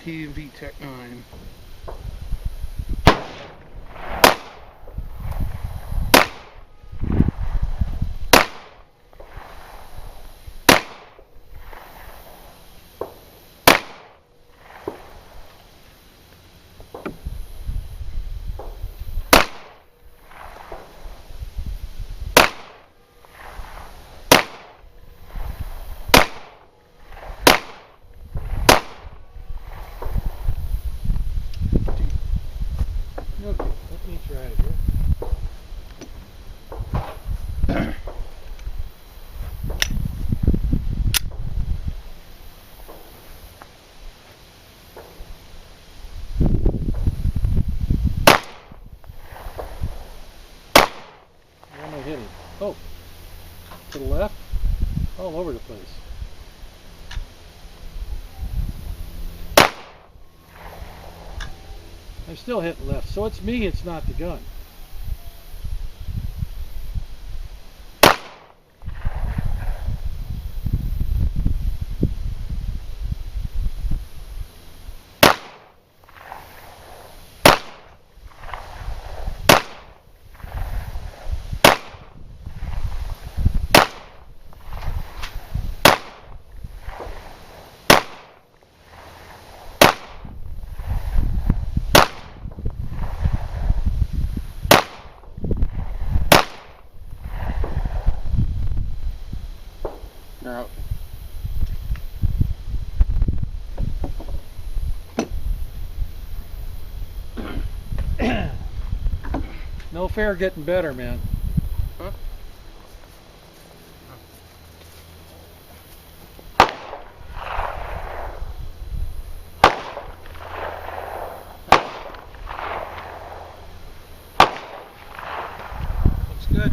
P&V Tech 9. Okay, let me try it here. Where am I hitting? Oh, to the left? All over the place. I'm still hitting left, so it's me, it's not the gun. Now, No fair getting better, man. huh? Looks good.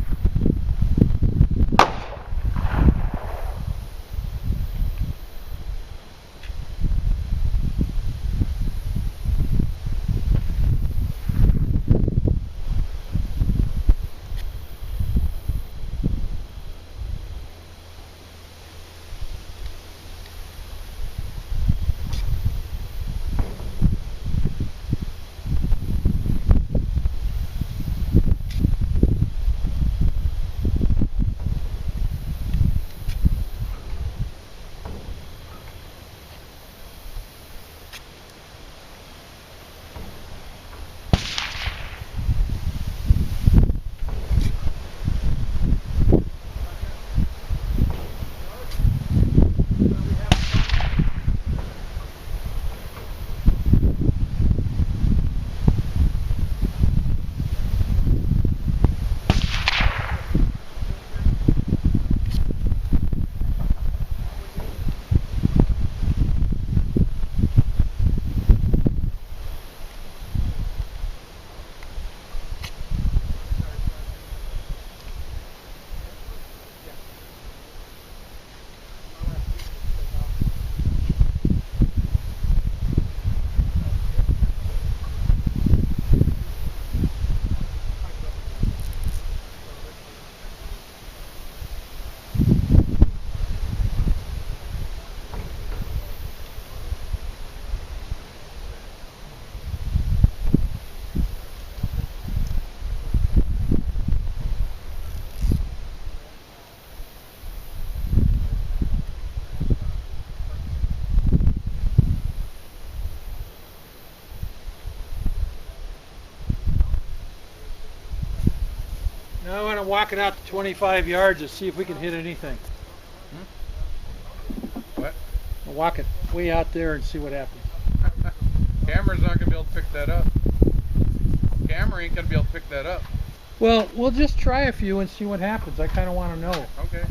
Now I want to walk it out to 25 yards to see if we can hit anything. What? I'll walk it way out there and see what happens. Camera's not going to be able to pick that up. Camera ain't going to be able to pick that up. Well, we'll just try a few and see what happens. I kind of want to know. Okay.